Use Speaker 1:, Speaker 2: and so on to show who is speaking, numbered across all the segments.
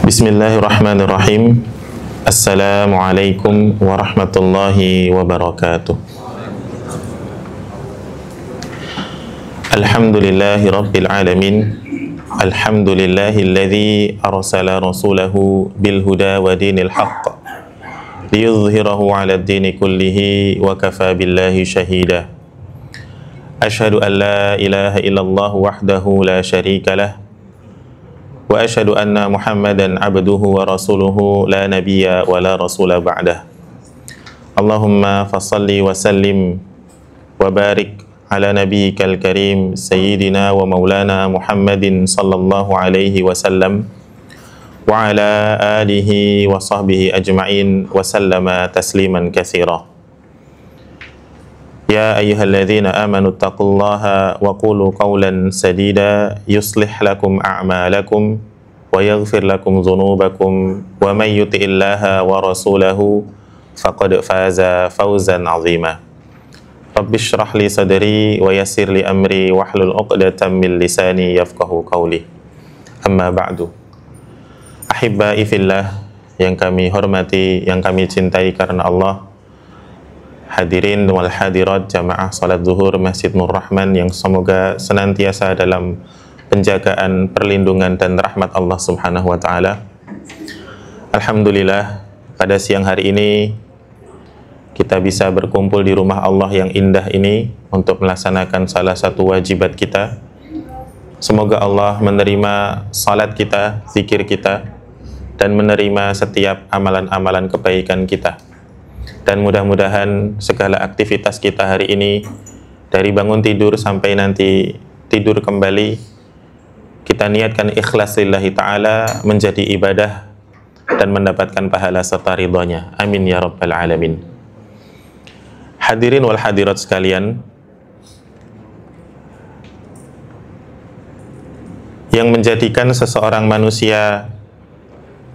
Speaker 1: Bismillahirrahmanirrahim. Assalamualaikum warahmatullahi wabarakatuh. Alhamdulillahi rabbil alamin. Alhamdulillahilladzi arsala rasulahu bil huda wa dinil haqq liyudhhirahu 'ala ad-dini kullihi wa kafa billahi shahida. Asyhadu an la ilaha illallah wahdahu la syarika lah wa asyhadu anna Muhammadan abduhu wa rasuluhu la nabiyya wa la rasula ba'dah. Allahumma fassalli wa sallim wa barik ala nabiyyikal karim sayyidina wa maulana Muhammadin sallallahu alaihi wasallam wa ala alihi wa sahbihi ajma'in wa sallama tasliman katsira. Ya ayyuhalladzina amanu taqullaha wa qulu qawlan sadida yuslih lakum a'malakum wa yaghfir lakum dhunubakum wa may yuti'illaha wa rasulahu faqad faza fawzan 'azima. Rabbish shrah li sadri wa yassir li amri wahlul 'uqdatam min lisani yafqahu qawli. Amma ba'du. Ahibbai fillah yang kami hormati, yang kami cintai karena Allah. Hadirin wal hadirat jamaah salat zuhur Masjid Nur Rahman yang semoga senantiasa dalam penjagaan, perlindungan dan rahmat Allah Subhanahu wa taala. Alhamdulillah, pada siang hari ini kita bisa berkumpul di rumah Allah yang indah ini untuk melaksanakan salah satu wajibat kita. Semoga Allah menerima salat kita, zikir kita, dan menerima setiap amalan-amalan kebaikan kita. Dan mudah-mudahan segala aktivitas kita hari ini, dari bangun tidur sampai nanti tidur kembali, kita niatkan ikhlas lillahi ta'ala menjadi ibadah dan mendapatkan pahala serta ridhonya. Amin ya rabbal alamin. Hadirin wal hadirat sekalian, yang menjadikan seseorang manusia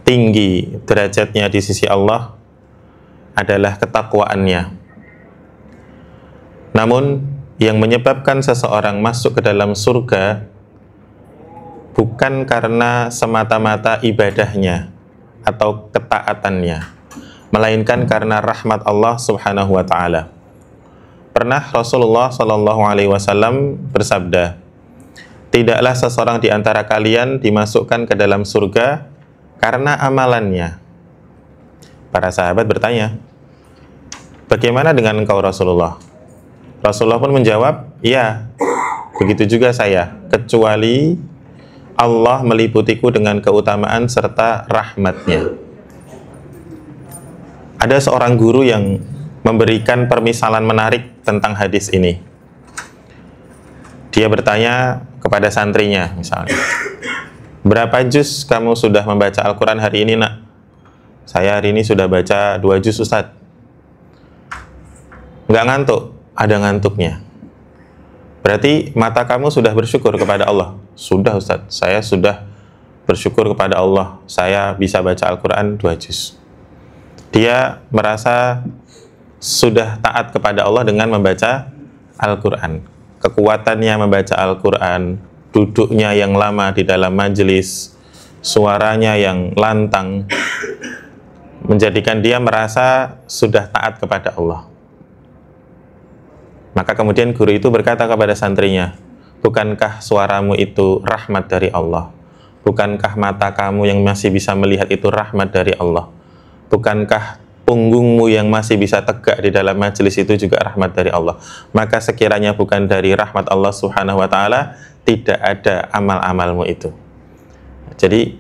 Speaker 1: tinggi derajatnya di sisi Allah adalah ketakwaannya. Namun yang menyebabkan seseorang masuk ke dalam surga bukan karena semata-mata ibadahnya atau ketaatannya, melainkan karena rahmat Allah Subhanahu wa taala. Pernah Rasulullah Shallallahu alaihi wasallam bersabda, "Tidaklah seseorang di antara kalian dimasukkan ke dalam surga karena amalannya." Para sahabat bertanya, "Bagaimana dengan engkau Rasulullah?" Rasulullah pun menjawab, "Ya, begitu juga saya, kecuali Allah meliputiku dengan keutamaan serta rahmatnya." Ada seorang guru yang memberikan permisalan menarik tentang hadis ini. Dia bertanya kepada santrinya misalnya, "Berapa juz kamu sudah membaca Al-Quran hari ini, nak?" "Saya hari ini sudah baca 2 juz, Ustadz." "Nggak ngantuk?" "Ada ngantuknya." "Berarti mata kamu sudah bersyukur kepada Allah?" "Sudah, Ustadz, saya sudah bersyukur kepada Allah, saya bisa baca Al-Quran 2 juz." Dia merasa sudah taat kepada Allah dengan membaca Al-Quran. Kekuatannya membaca Al-Quran, duduknya yang lama di dalam majelis, suaranya yang lantang, menjadikan dia merasa sudah taat kepada Allah. Maka kemudian guru itu berkata kepada santrinya, "Bukankah suaramu itu rahmat dari Allah? Bukankah mata kamu yang masih bisa melihat itu rahmat dari Allah? Bukankah punggungmu yang masih bisa tegak di dalam majelis itu juga rahmat dari Allah? Maka sekiranya bukan dari rahmat Allah Subhanahu wa taala, tidak ada amal-amalmu itu." Jadi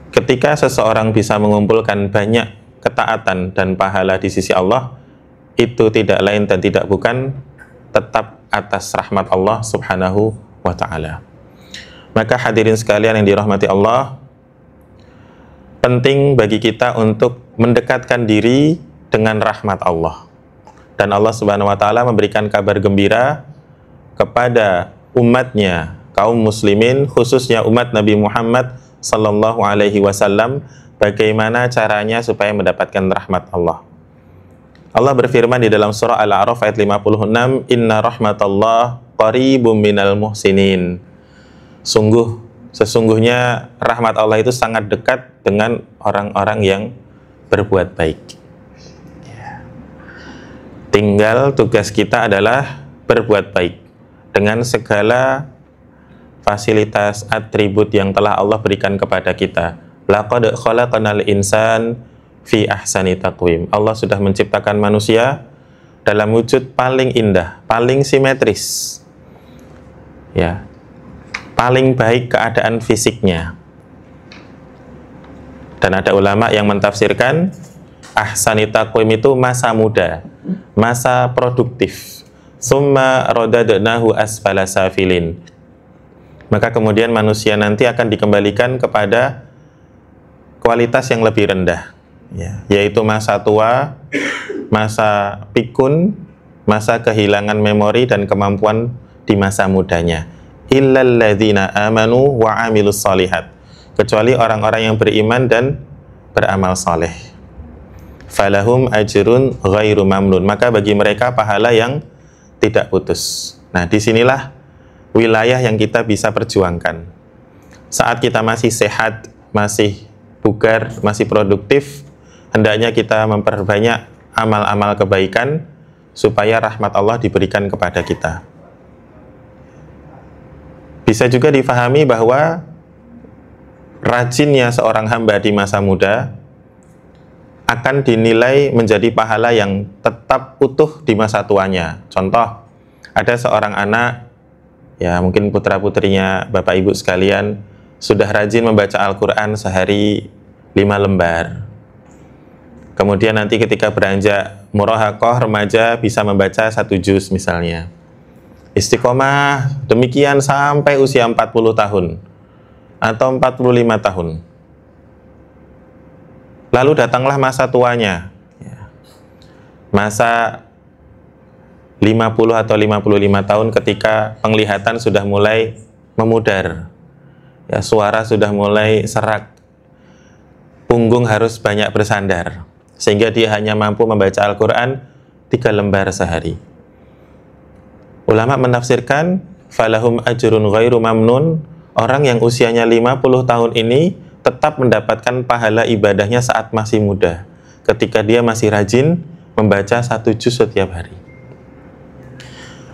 Speaker 1: ketika seseorang bisa mengumpulkan banyak ketaatan dan pahala di sisi Allah, itu tidak lain dan tidak bukan tetap atas rahmat Allah Subhanahu wa ta'ala. Maka hadirin sekalian yang dirahmati Allah, penting bagi kita untuk mendekatkan diri dengan rahmat Allah. Dan Allah Subhanahu wa ta'ala memberikan kabar gembira kepada umatnya, kaum muslimin, khususnya umat Nabi Muhammad Sallallahu alaihi wasallam, bagaimana caranya supaya mendapatkan rahmat Allah. Allah berfirman di dalam surah Al-A'raf ayat 56, "Inna rahmatallah qaribum minal muhsinin." Sungguh Sesungguhnya rahmat Allah itu sangat dekat dengan orang-orang yang berbuat baik. Tinggal tugas kita adalah berbuat baik dengan segala fasilitas, atribut yang telah Allah berikan kepada kita. Laqad khalaqnal insan fi ahsani taqwim. Allah sudah menciptakan manusia dalam wujud paling indah, paling simetris. Ya. Paling baik keadaan fisiknya. Dan ada ulama yang mentafsirkan ahsani taqwim itu masa muda, masa produktif. Summa radadnahu asfala safilin. Maka kemudian manusia nanti akan dikembalikan kepada kualitas yang lebih rendah, ya, yaitu masa tua, masa pikun, masa kehilangan memori dan kemampuan di masa mudanya. Illal ladzina amanu wa amilus shalihat, kecuali orang-orang yang beriman dan beramal saleh. Falahum ajrun ghairu mamnun, maka bagi mereka pahala yang tidak putus. Nah, disinilah wilayah yang kita bisa perjuangkan. Saat kita masih sehat, masih bugar, masih produktif, hendaknya kita memperbanyak amal-amal kebaikan supaya rahmat Allah diberikan kepada kita. Bisa juga difahami bahwa rajinnya seorang hamba di masa muda akan dinilai menjadi pahala yang tetap utuh di masa tuanya. Contoh, ada seorang anak, ya mungkin putra-putrinya Bapak Ibu sekalian, sudah rajin membaca Al-Quran sehari 5 lembar. Kemudian nanti ketika beranjak murahaqah, remaja, bisa membaca 1 juz misalnya. Istiqomah demikian sampai usia 40 tahun atau 45 tahun. Lalu datanglah masa tuanya, masa 50 atau 55 tahun, ketika penglihatan sudah mulai memudar, ya, suara sudah mulai serak, punggung harus banyak bersandar, sehingga dia hanya mampu membaca Al-Quran 3 lembar sehari. Ulama menafsirkan falahum ajrun ghairu mamnun, orang yang usianya 50 tahun ini tetap mendapatkan pahala ibadahnya saat masih muda, ketika dia masih rajin membaca 1 juz setiap hari.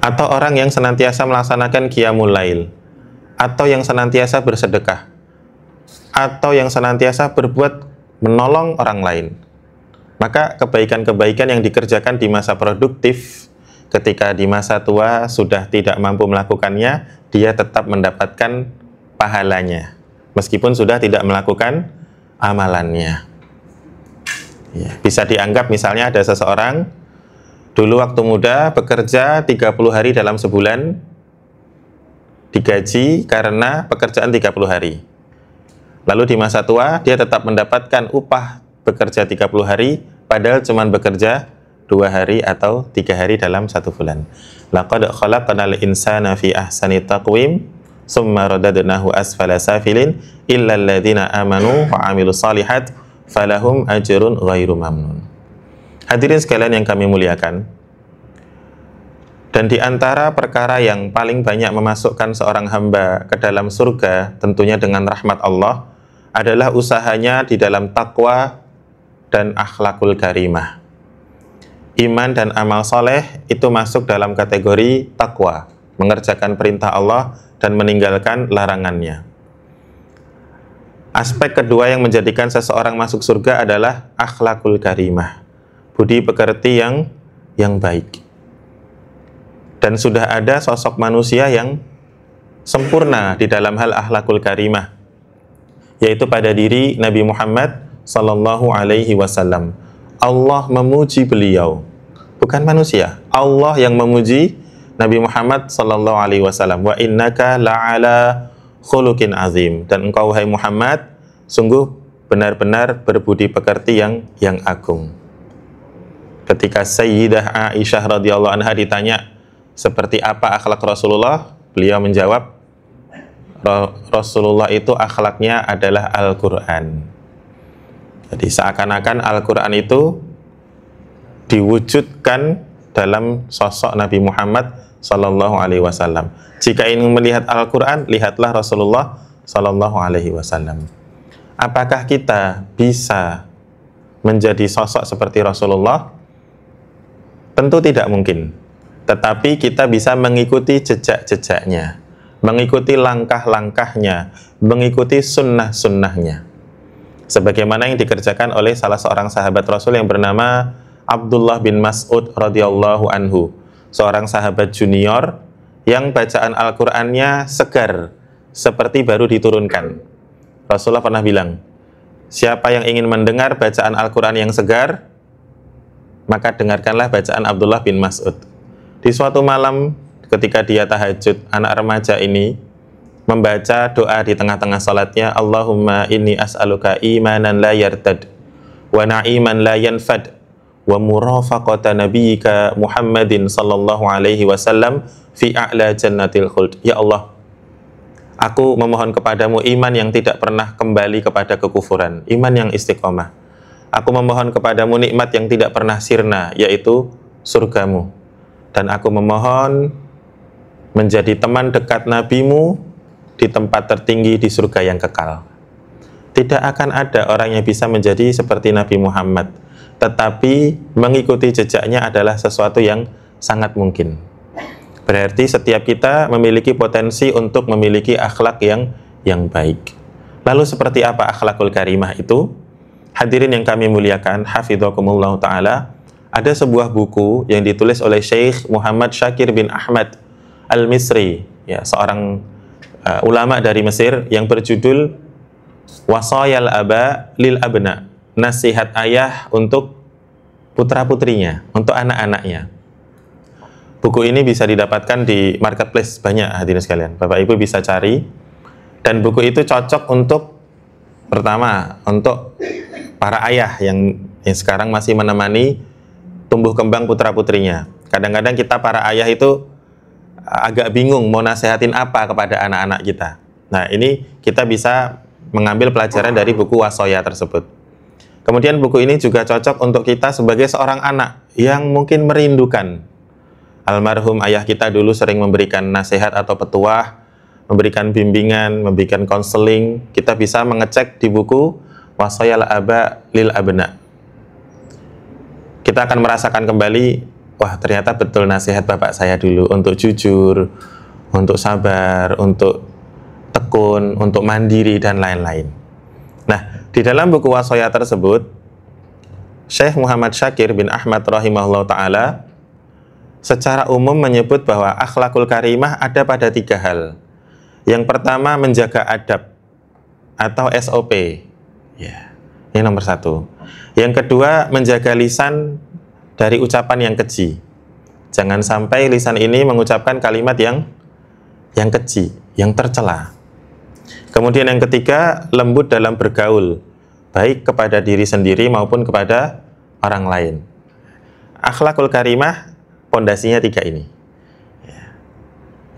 Speaker 1: Atau orang yang senantiasa melaksanakan qiyamul lail, atau yang senantiasa bersedekah, atau yang senantiasa berbuat menolong orang lain. Maka kebaikan-kebaikan yang dikerjakan di masa produktif, ketika di masa tua sudah tidak mampu melakukannya, dia tetap mendapatkan pahalanya, meskipun sudah tidak melakukan amalannya. Ya, bisa dianggap misalnya ada seseorang dulu waktu muda bekerja 30 hari dalam sebulan, digaji karena pekerjaan 30 hari. Lalu di masa tua dia tetap mendapatkan upah bekerja 30 hari, padahal cuma bekerja 2 hari atau 3 hari dalam 1 bulan. Laqad khalaqnal insana fi ahsani taqwim summa radadnahu asfala safilin illal ladzina amanu wa amilus shalihat falahum ajrun ghairu mamnun. Hadirin sekalian yang kami muliakan, dan di antara perkara yang paling banyak memasukkan seorang hamba ke dalam surga, tentunya dengan rahmat Allah, adalah usahanya di dalam takwa dan akhlakul karimah. Iman dan amal soleh itu masuk dalam kategori takwa, mengerjakan perintah Allah dan meninggalkan larangannya. Aspek kedua yang menjadikan seseorang masuk surga adalah akhlakul karimah, budi pekerti yang baik. Dan sudah ada sosok manusia yang sempurna di dalam hal akhlakul karimah, yaitu pada diri Nabi Muhammad sallallahu alaihi wasallam. Allah memuji beliau, bukan manusia. Allah yang memuji Nabi Muhammad sallallahu alaihi wasallam. Wa innaka la'ala khuluqin azim. Dan engkau wahai Muhammad sungguh benar-benar berbudi pekerti yang agung. Ketika Sayyidah Aisyah radhiyallahu anha ditanya seperti apa akhlak Rasulullah, beliau menjawab, Rasulullah itu akhlaknya adalah Al-Quran. Jadi seakan-akan Al-Quran itu diwujudkan dalam sosok Nabi Muhammad Sallallahu Alaihi Wasallam. Jika ingin melihat Al-Quran, lihatlah Rasulullah Sallallahu Alaihi Wasallam. Apakah kita bisa menjadi sosok seperti Rasulullah? Tentu tidak mungkin. Tetapi kita bisa mengikuti jejak-jejaknya, mengikuti langkah-langkahnya, mengikuti sunnah-sunnahnya. Sebagaimana yang dikerjakan oleh salah seorang sahabat Rasul yang bernama Abdullah bin Mas'ud radhiyallahu anhu, seorang sahabat junior yang bacaan Al-Qur'annya segar seperti baru diturunkan. Rasulullah pernah bilang, siapa yang ingin mendengar bacaan Al-Quran yang segar, maka dengarkanlah bacaan Abdullah bin Mas'ud. Di suatu malam ketika dia tahajud, anak remaja ini membaca doa di tengah-tengah salatnya, Allahumma inni as'aluka imanan la yartad, wa na'iman la yanfad, wa murafaqata nabiyyika Muhammadin sallallahu alaihi wasallam fi a'la jannatil khuld. Ya Allah, aku memohon kepadamu iman yang tidak pernah kembali kepada kekufuran, iman yang istiqomah. Aku memohon kepadamu nikmat yang tidak pernah sirna, yaitu surgamu. Dan aku memohon menjadi teman dekat nabimu di tempat tertinggi di surga yang kekal. Tidak akan ada orang yang bisa menjadi seperti Nabi Muhammad, tetapi mengikuti jejaknya adalah sesuatu yang sangat mungkin. Berarti setiap kita memiliki potensi untuk memiliki akhlak yang baik. Lalu seperti apa akhlakul karimah itu? Hadirin yang kami muliakan, hafidhakumullah ta'ala, ada sebuah buku yang ditulis oleh Syekh Muhammad Syakir bin Ahmad Al-Misri, ya, seorang ulama dari Mesir, yang berjudul Wasayal Aba lil Abna, nasihat ayah untuk putra-putrinya, untuk anak-anaknya. Buku ini bisa didapatkan di marketplace banyak, hadirin sekalian. Bapak Ibu bisa cari. Dan buku itu cocok untuk, pertama, untuk para ayah yang sekarang masih menemani tumbuh kembang putra-putrinya. Kadang-kadang kita para ayah itu agak bingung mau nasihatin apa kepada anak-anak kita. Nah, ini kita bisa mengambil pelajaran dari buku Wasoya tersebut. Kemudian buku ini juga cocok untuk kita sebagai seorang anak yang mungkin merindukan almarhum ayah kita dulu sering memberikan nasihat atau petuah, memberikan bimbingan, memberikan konseling. Kita bisa mengecek di buku Wasayal Aba lil Abna. Kita akan merasakan kembali, wah ternyata betul nasihat bapak saya dulu untuk jujur, untuk sabar, untuk tekun, untuk mandiri, dan lain-lain. Nah, di dalam buku Wasoya tersebut, Syekh Muhammad Syakir bin Ahmad rahimahullah ta'ala secara umum menyebut bahwa akhlakul karimah ada pada 3 hal. Yang pertama, menjaga adab atau SOP. Ya, ini nomor 1. Yang kedua, menjaga lisan dari ucapan yang keji. Jangan sampai lisan ini mengucapkan kalimat yang keji, yang tercela. Kemudian yang ketiga, lembut dalam bergaul, baik kepada diri sendiri maupun kepada orang lain. Akhlakul karimah pondasinya 3 ini.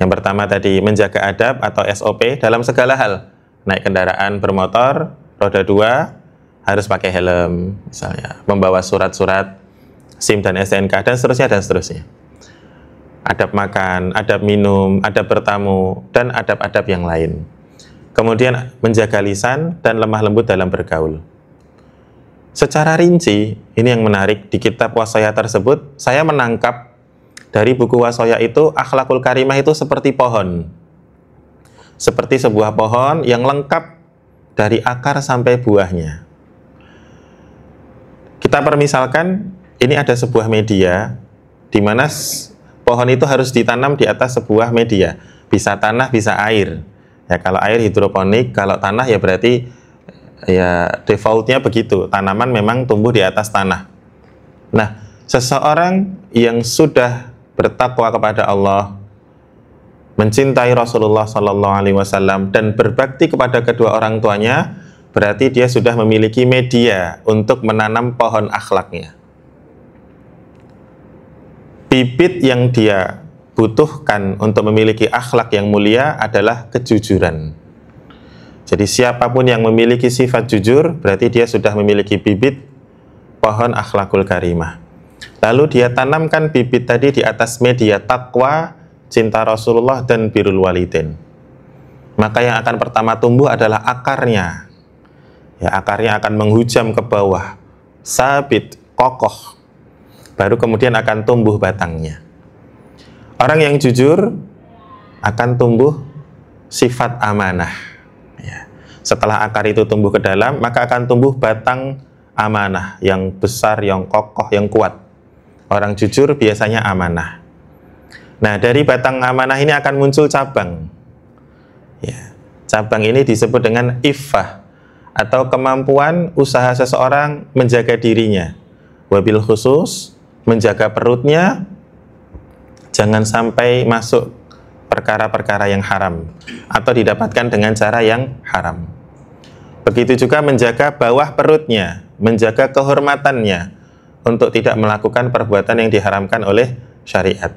Speaker 1: Yang pertama tadi, menjaga adab atau SOP dalam segala hal. Naik kendaraan bermotor, roda 2, harus pakai helm, misalnya. Membawa surat-surat, SIM dan STNK, dan seterusnya, dan seterusnya. Adab makan, adab minum, adab bertamu, dan adab-adab yang lain. Kemudian menjaga lisan dan lemah lembut dalam bergaul. Secara rinci, ini yang menarik, di kitab Wasoya tersebut, saya menangkap dari buku Wasoya itu, akhlakul karimah itu seperti pohon. Seperti sebuah pohon yang lengkap dari akar sampai buahnya. Kita permisalkan, ini ada sebuah media, di mana pohon itu harus ditanam di atas sebuah media. Bisa tanah, bisa air. Ya, kalau air hidroponik, kalau tanah ya berarti ya defaultnya begitu. Tanaman memang tumbuh di atas tanah. Nah, seseorang yang sudah bertakwa kepada Allah, mencintai Rasulullah SAW, dan berbakti kepada kedua orang tuanya, berarti dia sudah memiliki media untuk menanam pohon akhlaknya. Bibit yang dia butuhkan untuk memiliki akhlak yang mulia adalah kejujuran. Jadi siapapun yang memiliki sifat jujur, berarti dia sudah memiliki bibit pohon akhlakul karimah. Lalu dia tanamkan bibit tadi di atas media takwa, cinta Rasulullah, dan birrul walidain. maka yang akan pertama tumbuh adalah akarnya. Ya, akarnya akan menghujam ke bawah, sabit, kokoh. Baru kemudian akan tumbuh batangnya. Orang yang jujur akan tumbuh sifat amanah. Ya. Setelah akar itu tumbuh ke dalam, maka akan tumbuh batang amanah yang besar, yang kokoh, yang kuat. Orang jujur biasanya amanah. Nah, dari batang amanah ini akan muncul cabang. Ya. Cabang ini disebut dengan iffah, atau kemampuan usaha seseorang menjaga dirinya, wabil khusus menjaga perutnya, jangan sampai masuk perkara-perkara yang haram atau didapatkan dengan cara yang haram. Begitu juga menjaga bawah perutnya, menjaga kehormatannya untuk tidak melakukan perbuatan yang diharamkan oleh syariat.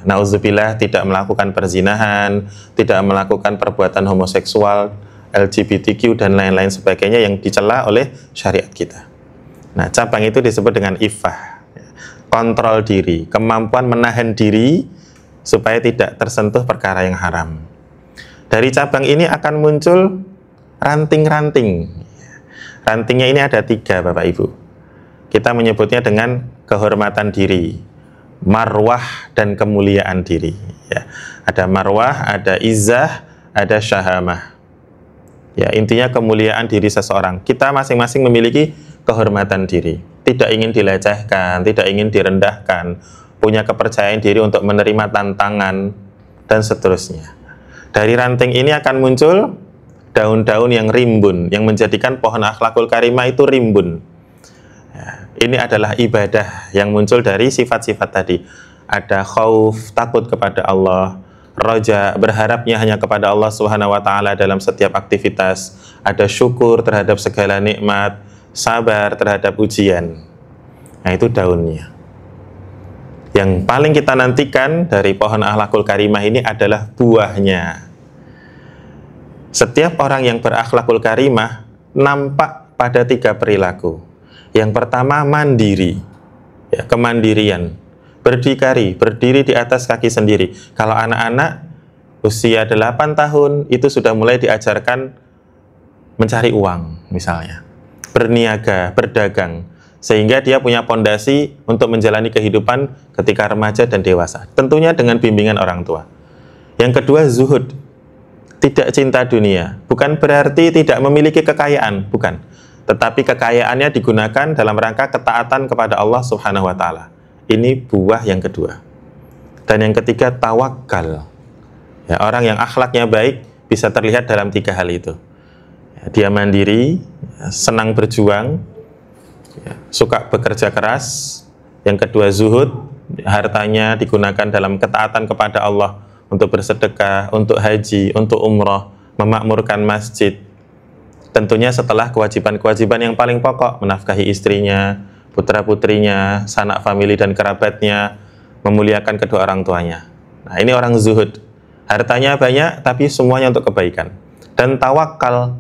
Speaker 1: Nauzubillah, tidak melakukan perzinahan, tidak melakukan perbuatan homoseksual, LGBTQ dan lain-lain sebagainya yang dicela oleh syariat kita. Nah, cabang itu disebut dengan iffah, kontrol diri, kemampuan menahan diri supaya tidak tersentuh perkara yang haram. Dari cabang ini akan muncul ranting-ranting. Rantingnya ini ada 3, Bapak Ibu. Kita menyebutnya dengan kehormatan diri, marwah dan kemuliaan diri. Ya, ada marwah, ada izzah, ada syahamah. Ya, intinya kemuliaan diri seseorang. Kita masing-masing memiliki kehormatan diri, tidak ingin dilecehkan, tidak ingin direndahkan, punya kepercayaan diri untuk menerima tantangan dan seterusnya. Dari ranting ini akan muncul daun-daun yang rimbun, yang menjadikan pohon akhlakul karimah itu rimbun. Ya, ini adalah ibadah yang muncul dari sifat-sifat tadi. Ada khauf, takut kepada Allah, roja, berharapnya hanya kepada Allah Subhanahu wa Ta'ala dalam setiap aktivitas, ada syukur terhadap segala nikmat, sabar terhadap ujian. Nah, itu daunnya. Yang paling kita nantikan dari pohon akhlakul karimah ini adalah buahnya. Setiap orang yang berakhlakul karimah nampak pada 3 perilaku. Yang pertama, mandiri, ya, kemandirian, berdikari, berdiri di atas kaki sendiri. Kalau anak-anak usia 8 tahun itu sudah mulai diajarkan mencari uang misalnya, berniaga, berdagang, sehingga dia punya pondasi untuk menjalani kehidupan ketika remaja dan dewasa, tentunya dengan bimbingan orang tua. Yang kedua, zuhud, tidak cinta dunia. Bukan berarti tidak memiliki kekayaan, bukan, tetapi kekayaannya digunakan dalam rangka ketaatan kepada Allah Subhanahu wa Ta'ala. Ini buah yang kedua. Dan yang ketiga, tawakal. Ya, orang yang akhlaknya baik bisa terlihat dalam 3 hal itu. Ya, dia mandiri, ya, senang berjuang, ya, suka bekerja keras. Yang kedua, zuhud, hartanya digunakan dalam ketaatan kepada Allah untuk bersedekah, untuk haji, untuk umrah, memakmurkan masjid. Tentunya setelah kewajiban-kewajiban yang paling pokok, menafkahi istrinya, putra-putrinya, sanak famili dan kerabatnya, memuliakan kedua orang tuanya. Nah, ini orang zuhud. Hartanya banyak, tapi semuanya untuk kebaikan. Dan tawakal,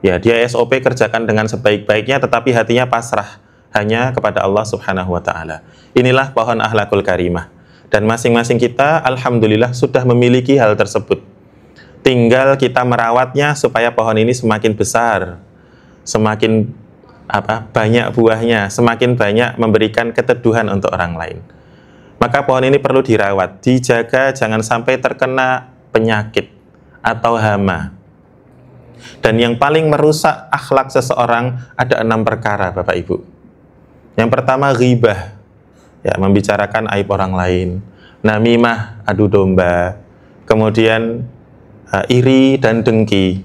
Speaker 1: ya, dia SOP kerjakan dengan sebaik-baiknya, tetapi hatinya pasrah hanya kepada Allah Subhanahu wa Ta'ala. Inilah pohon akhlakul karimah. Dan masing-masing kita, alhamdulillah, sudah memiliki hal tersebut. Tinggal kita merawatnya supaya pohon ini semakin besar, semakin banyak buahnya, semakin banyak memberikan keteduhan untuk orang lain. Maka pohon ini perlu dirawat, dijaga, jangan sampai terkena penyakit atau hama. Dan yang paling merusak akhlak seseorang ada 6 perkara, Bapak Ibu. Yang pertama, ghibah, ya, membicarakan aib orang lain. Namimah, adu domba. Kemudian iri dan dengki.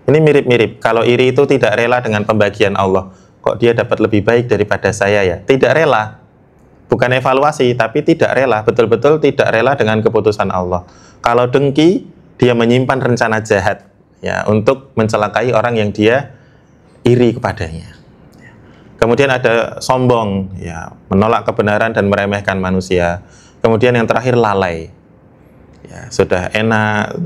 Speaker 1: Ini mirip-mirip. Kalau iri itu tidak rela dengan pembagian Allah. Kok dia dapat lebih baik daripada saya ya? Tidak rela. Bukan evaluasi, tapi tidak rela. Betul-betul tidak rela dengan keputusan Allah. Kalau dengki, dia menyimpan rencana jahat, ya, untuk mencelakai orang yang dia iri kepadanya. Kemudian ada sombong, ya, menolak kebenaran dan meremehkan manusia. Kemudian yang terakhir, lalai. Ya, sudah enak,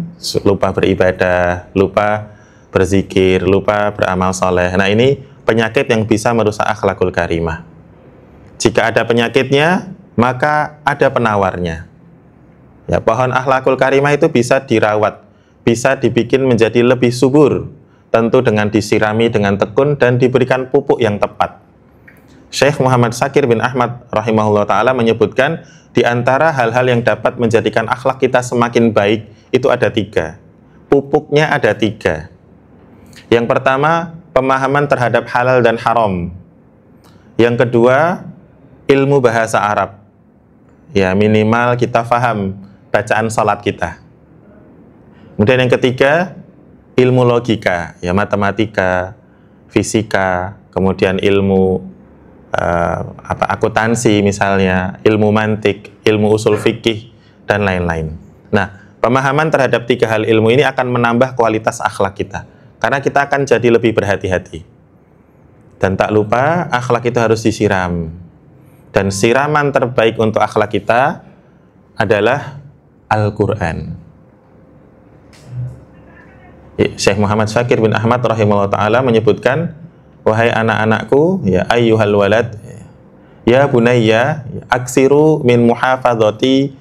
Speaker 1: lupa beribadah, lupa berzikir, lupa beramal soleh. Nah, ini penyakit yang bisa merusak akhlakul karimah. Jika ada penyakitnya, maka ada penawarnya. Ya, pohon akhlakul karimah itu bisa dirawat, bisa dibikin menjadi lebih subur, tentu dengan disirami dengan tekun dan diberikan pupuk yang tepat. Syekh Muhammad Syakir bin Ahmad rahimahullah ta'ala menyebutkan, di antara hal-hal yang dapat menjadikan akhlak kita semakin baik, itu ada 3. Pupuknya ada 3. Yang pertama, pemahaman terhadap halal dan haram. Yang kedua, ilmu bahasa Arab. Ya, minimal kita faham bacaan salat kita. Kemudian yang ketiga, ilmu logika, ya matematika, fisika, kemudian ilmu akuntansi misalnya, ilmu mantik, ilmu usul fikih, dan lain-lain. Nah, pemahaman terhadap 3 hal ilmu ini akan menambah kualitas akhlak kita, karena kita akan jadi lebih berhati-hati. Dan tak lupa, akhlak itu harus disiram. Dan siraman terbaik untuk akhlak kita adalah Al-Quran. Syekh Muhammad Syakir bin Ahmad rahimahullah ta'ala menyebutkan, wahai anak-anakku, ya ayyuhal walad, ya bunayya, aksiru min muhafadzati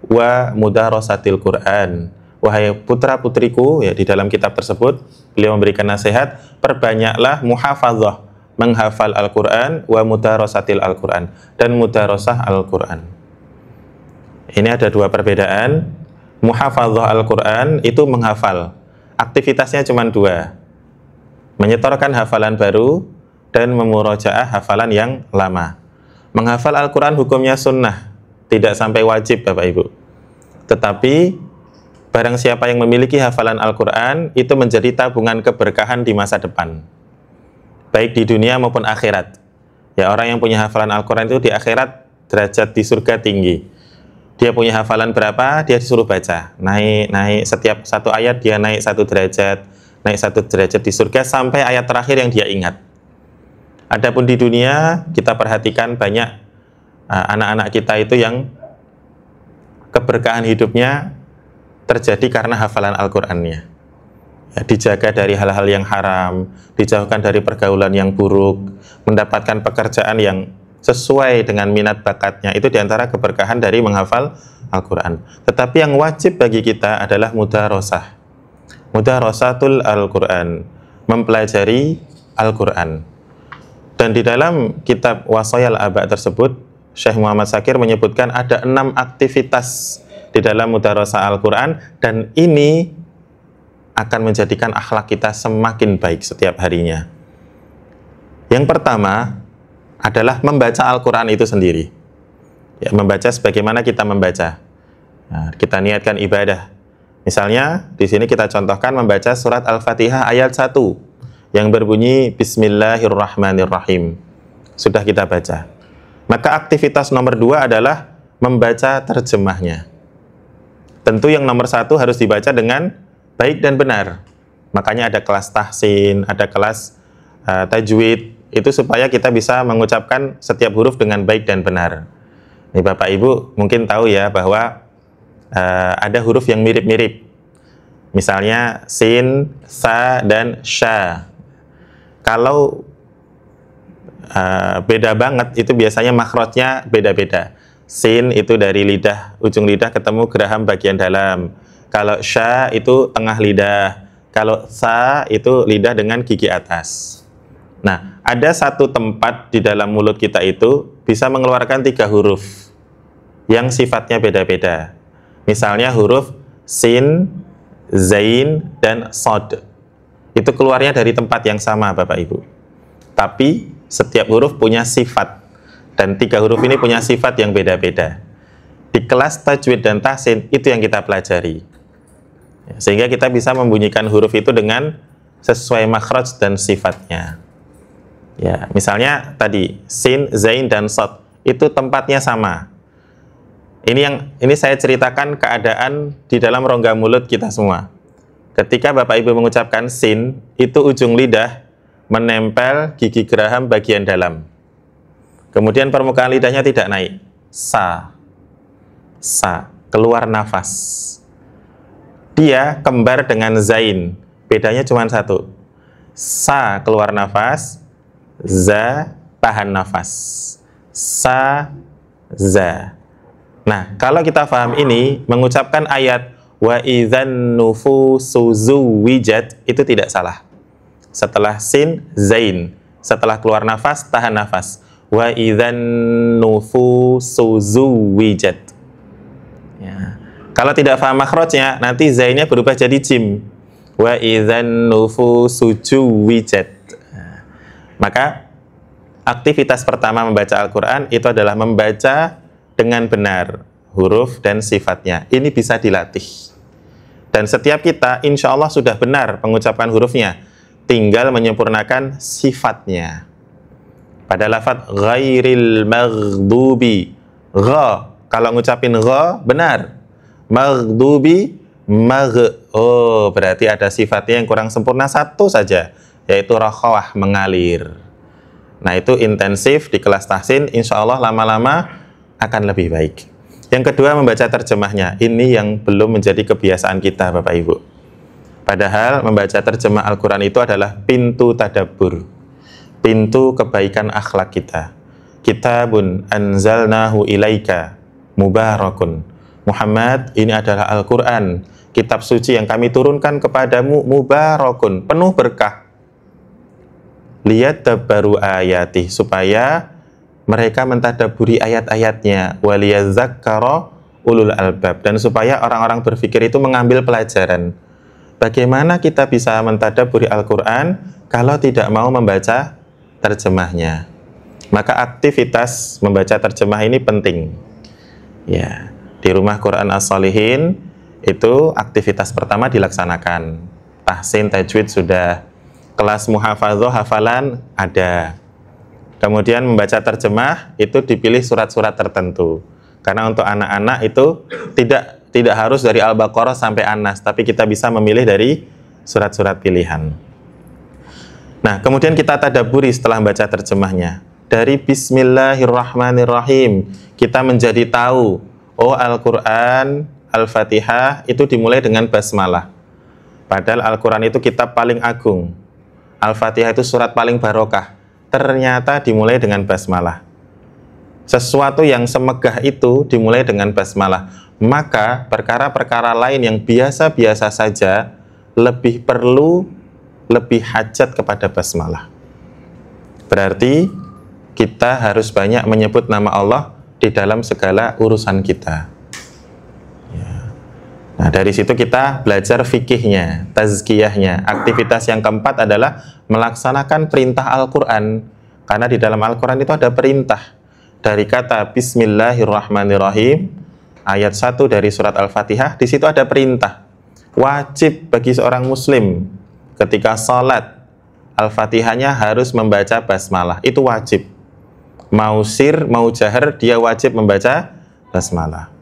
Speaker 1: wa mudarasatil Quran. Wahai putra-putriku, ya di dalam kitab tersebut beliau memberikan nasihat, perbanyaklah muhafadzah, menghafal Al-Quran, wa mudarasatil Al-Quran, dan mudarasah Al-Quran. Ini ada 2 perbedaan. Muhafadzah Al-Quran itu menghafal. Aktivitasnya cuma 2, menyetorkan hafalan baru dan memurojaah hafalan yang lama. Menghafal Al-Quran hukumnya sunnah, tidak sampai wajib Bapak Ibu. Tetapi barang siapa yang memiliki hafalan Al-Quran, itu menjadi tabungan keberkahan di masa depan, baik di dunia maupun akhirat. Ya, orang yang punya hafalan Al-Quran itu di akhirat derajat di surga tinggi. Dia punya hafalan berapa, dia disuruh baca. Naik setiap 1 ayat dia naik 1 derajat, naik 1 derajat di surga sampai ayat terakhir yang dia ingat. Adapun di dunia, kita perhatikan banyak anak-anak kita itu yang keberkahan hidupnya terjadi karena hafalan Al-Qur'annya. Ya, dijaga dari hal-hal yang haram, dijauhkan dari pergaulan yang buruk, mendapatkan pekerjaan yang sesuai dengan minat bakatnya. Itu diantara keberkahan dari menghafal Al-Quran. Tetapi yang wajib bagi kita adalah mudarosah, mudarasatul Al-Quran, mempelajari Al-Quran. Dan di dalam kitab Wasayal Aba tersebut, Syekh Muhammad Syakir menyebutkan ada 6 aktivitas di dalam mudarasah Al-Quran, dan ini akan menjadikan akhlak kita semakin baik setiap harinya. Yang pertama adalah membaca Al-Quran itu sendiri. Ya, membaca sebagaimana kita membaca. Nah, kita niatkan ibadah. Misalnya, di sini kita contohkan membaca surat Al-Fatihah ayat 1 yang berbunyi Bismillahirrahmanirrahim. Sudah kita baca. Maka aktivitas nomor 2 adalah membaca terjemahnya. Tentu yang nomor 1 harus dibaca dengan baik dan benar. Makanya ada kelas tahsin, ada kelas tajwid, itu supaya kita bisa mengucapkan setiap huruf dengan baik dan benar. Ini Bapak Ibu mungkin tahu ya bahwa ada huruf yang mirip-mirip. Misalnya sin, sa, dan sya. Kalau beda banget, itu biasanya makhrajnya beda-beda. Sin itu dari lidah, ujung lidah ketemu geraham bagian dalam. Kalau sya itu tengah lidah. Kalau sa itu lidah dengan gigi atas. Nah, ada satu tempat di dalam mulut kita itu bisa mengeluarkan 3 huruf yang sifatnya beda-beda. Misalnya huruf sin, zain, dan sod. Itu keluarnya dari tempat yang sama Bapak Ibu. Tapi setiap huruf punya sifat. Dan 3 huruf ini punya sifat yang beda-beda. Di kelas tajwid dan tahsin itu yang kita pelajari. Sehingga kita bisa membunyikan huruf itu dengan sesuai makhraj dan sifatnya. Ya, misalnya tadi sin, zain, dan sod itu tempatnya sama. Ini saya ceritakan keadaan di dalam rongga mulut kita semua. Ketika Bapak Ibu mengucapkan sin, itu ujung lidah menempel gigi geraham bagian dalam. Kemudian permukaan lidahnya tidak naik. Sa, keluar nafas. Dia kembar dengan zain, bedanya cuma 1. Sa keluar nafas, za tahan nafas. Sa, za. Nah, kalau kita paham ini, mengucapkan ayat wa idzan nufusu zuwijat, itu tidak salah. Setelah sin, zain. Setelah keluar nafas, tahan nafas. Wa idzan nufusu zuwijat. Ya. Kalau tidak paham makhrajnya, nanti zainnya berubah jadi jim. Wa idzan nufusu zuwijat. Maka aktivitas pertama membaca Al-Quran itu adalah membaca dengan benar huruf dan sifatnya. Ini bisa dilatih. Dan setiap kita insya Allah sudah benar mengucapkan hurufnya, tinggal menyempurnakan sifatnya. Pada lafadz ghairil maghdubi, gha, kalau ngucapin gha benar. Maghdubi, oh berarti ada sifatnya yang kurang sempurna satu saja, yaitu rakhawah, mengalir. Nah itu intensif di kelas tahsin, insya Allah lama-lama akan lebih baik. Yang kedua, membaca terjemahnya. Ini yang belum menjadi kebiasaan kita, Bapak Ibu. Padahal membaca terjemah Al-Quran itu adalah pintu tadabbur, pintu kebaikan akhlak kita. Kitabun anzalnahu ilaika mubarakun. Muhammad, ini adalah Al-Quran, kitab suci yang kami turunkan kepadamu, mubarakun, penuh berkah. Lihat baru ayati, supaya mereka mentadaburi ayat-ayatnya, waliyadzakkara ulul albab, dan supaya orang-orang berpikir itu mengambil pelajaran. Bagaimana kita bisa mentadaburi Al-Quran kalau tidak mau membaca terjemahnya? Maka aktivitas membaca terjemah ini penting. Ya, di rumah Quran As-Shalihin itu aktivitas pertama dilaksanakan. Tahsin, tajwid sudah, kelas muhafadzah, hafalan ada. Kemudian membaca terjemah itu dipilih surat-surat tertentu. Karena untuk anak-anak itu tidak harus dari Al-Baqarah sampai An-Nas, tapi kita bisa memilih dari surat-surat pilihan. Nah, kemudian kita tadabburi setelah membaca terjemahnya. Dari Bismillahirrahmanirrahim, kita menjadi tahu, oh Al-Quran, Al-Fatihah itu dimulai dengan basmalah. Padahal Al-Quran itu kitab paling agung. Al-Fatihah itu surat paling barokah. Ternyata dimulai dengan basmalah. Sesuatu yang semegah itu dimulai dengan basmalah. Maka perkara-perkara lain yang biasa-biasa saja lebih perlu, lebih hajat kepada basmalah. Berarti kita harus banyak menyebut nama Allah di dalam segala urusan kita. Nah, dari situ kita belajar fikihnya, tazkiyahnya. Aktivitas yang keempat adalah melaksanakan perintah Al-Quran. Karena di dalam Al-Quran itu ada perintah. Dari kata Bismillahirrahmanirrahim, ayat 1 dari surat Al-Fatihah, di situ ada perintah. Wajib bagi seorang muslim ketika salat, Al-Fatihahnya harus membaca basmalah. Itu wajib. Mau sir, mau jahar, dia wajib membaca basmalah.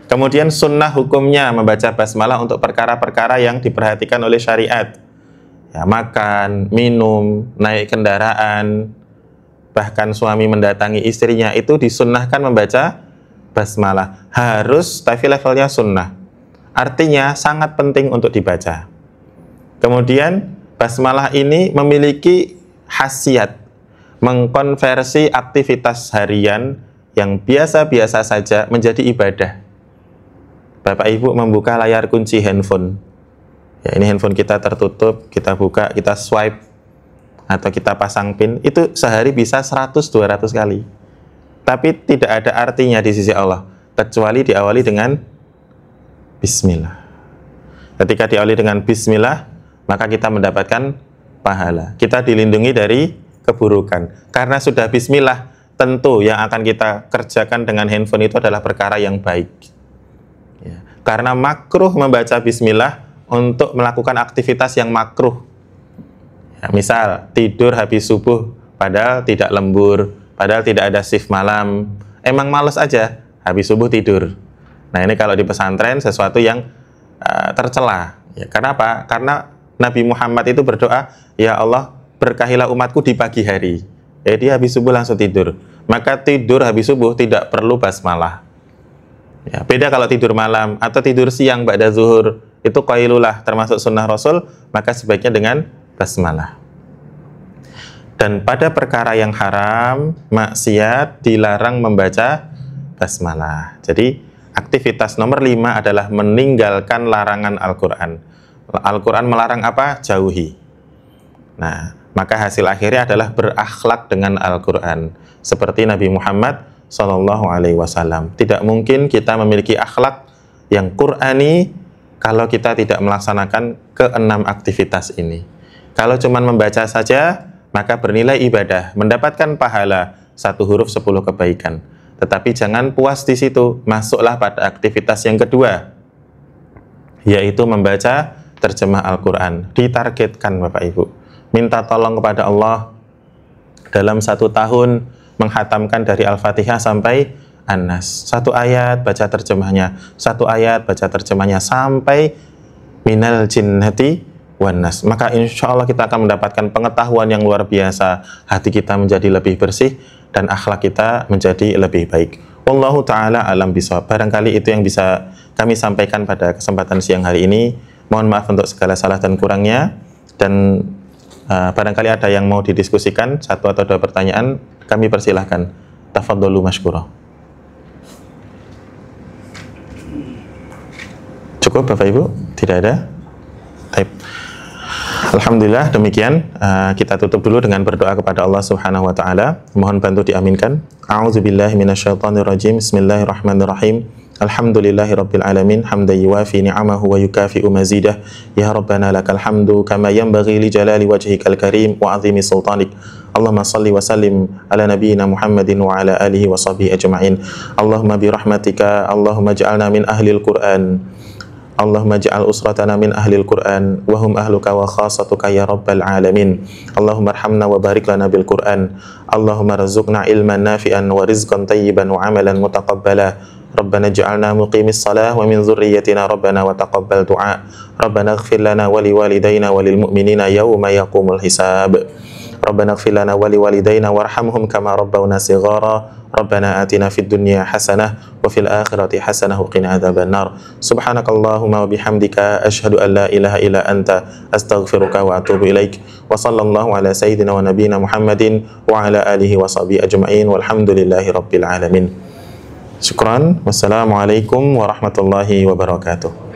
Speaker 1: Kemudian sunnah hukumnya membaca basmalah untuk perkara-perkara yang diperhatikan oleh syariat. Ya, makan, minum, naik kendaraan, bahkan suami mendatangi istrinya, itu disunnahkan membaca basmalah. Harus, tapi levelnya sunnah. Artinya sangat penting untuk dibaca. Kemudian basmalah ini memiliki khasiat mengkonversi aktivitas harian yang biasa-biasa saja menjadi ibadah. Bapak Ibu membuka layar kunci handphone. Ya, ini handphone kita tertutup, kita buka, kita swipe, atau kita pasang pin, itu sehari bisa 100-200 kali. Tapi tidak ada artinya di sisi Allah, kecuali diawali dengan Bismillah. Ketika diawali dengan Bismillah, maka kita mendapatkan pahala. Kita dilindungi dari keburukan. Karena sudah Bismillah, tentu yang akan kita kerjakan dengan handphone itu adalah perkara yang baik. Ya. Karena makruh membaca Bismillah untuk melakukan aktivitas yang makruh. Ya, misal tidur habis subuh, padahal tidak lembur, padahal tidak ada shift malam, emang males aja habis subuh tidur. Nah, ini kalau di pesantren sesuatu yang tercela. Ya, kenapa? Karena Nabi Muhammad itu berdoa, ya Allah, berkahilah umatku di pagi hari. Dia habis subuh langsung tidur. Maka tidur habis subuh tidak perlu basmalah. Ya, beda kalau tidur malam atau tidur siang ba'da zuhur, itu qailulah termasuk sunnah Rasul, maka sebaiknya dengan basmalah. Dan pada perkara yang haram, maksiat, dilarang membaca basmalah. Jadi Aktivitas nomor 5 adalah meninggalkan larangan Al-Quran. Al-Quran melarang apa? Jauhi. Nah, maka hasil akhirnya adalah berakhlak dengan Al-Quran. Seperti Nabi Muhammad SAW. Tidak mungkin kita memiliki akhlak yang Qur'ani kalau kita tidak melaksanakan ke-6 aktivitas ini. Kalau cuma membaca saja, maka bernilai ibadah, mendapatkan pahala 1 huruf 10 kebaikan. Tetapi jangan puas di situ, masuklah pada aktivitas yang kedua, yaitu membaca terjemah Al-Quran. Ditargetkan Bapak Ibu, minta tolong kepada Allah dalam 1 tahun menghatamkan dari Al-Fatihah sampai An-Nas. 1 ayat baca terjemahnya, 1 ayat baca terjemahnya sampai minal jinnati wan nas. Maka insya Allah kita akan mendapatkan pengetahuan yang luar biasa, hati kita menjadi lebih bersih dan akhlak kita menjadi lebih baik. Wallahu ta'ala alam bishawab. Barangkali itu yang bisa kami sampaikan pada kesempatan siang hari ini. Mohon maaf untuk segala salah dan kurangnya, dan barangkali ada yang mau didiskusikan, 1 atau 2 pertanyaan, kami persilahkan. Tafadhalu mashkura. Cukup Bapak Ibu? Tidak ada? Baik. Alhamdulillah, demikian kita tutup dulu dengan berdoa kepada Allah Subhanahu wa taala. Mohon bantu diaminkan. A'udzubillahi minasyaitonirrajim. Bismillahirrahmanirrahim. Alhamdulillahirabbil alamin, hamdan yuwafi ni'amahu wa yukafi'u mazidah. Ya Rabbana lakal hamdu kama yanbaghi li jalali wajhikal karim wa 'azimi sultanik. Allahumma salli wa sallim ala nabiyyina Muhammadin wa ala alihi wa sahbihi ajma'in. Allahumma bi rahmatika, Allahumma ij'alna min ahlil Qur'an. Allahumma ja'al usratana min ahlil Qur'an wa hum ahluka wa khasatuka ya rabbal alamin. Allahumma arhamna wa barik lana bil Qur'an. Allahumma rizqna ilman nafi'an wa rizqan tayyiban wa amalan mutaqabbala. Rabbana ja'alna muqimis salah wa min dzurriyyatina rabbana wa taqabbal du'a. Rabbana ighfir lana wa liwalidayna wa lil mu'minina yawma yaqumul hisab. Rabbana ighfir lana wa liwalidayna warhamhum kama rabbawna shighara. Rabbana atina fid dunya hasanah wa fil akhirati hasanah wa qina adzabannar. Subhanakallahumma wa bihamdika asyhadu an la ilaha illa anta astaghfiruka wa atubu ilaik. Wa sallallahu ala sayyidina wa nabiyyina Muhammadin wa ala alihi wa sahbihi ajma'in walhamdulillahi rabbil alamin. Syukran. Wassalamualaikum warahmatullahi wabarakatuh.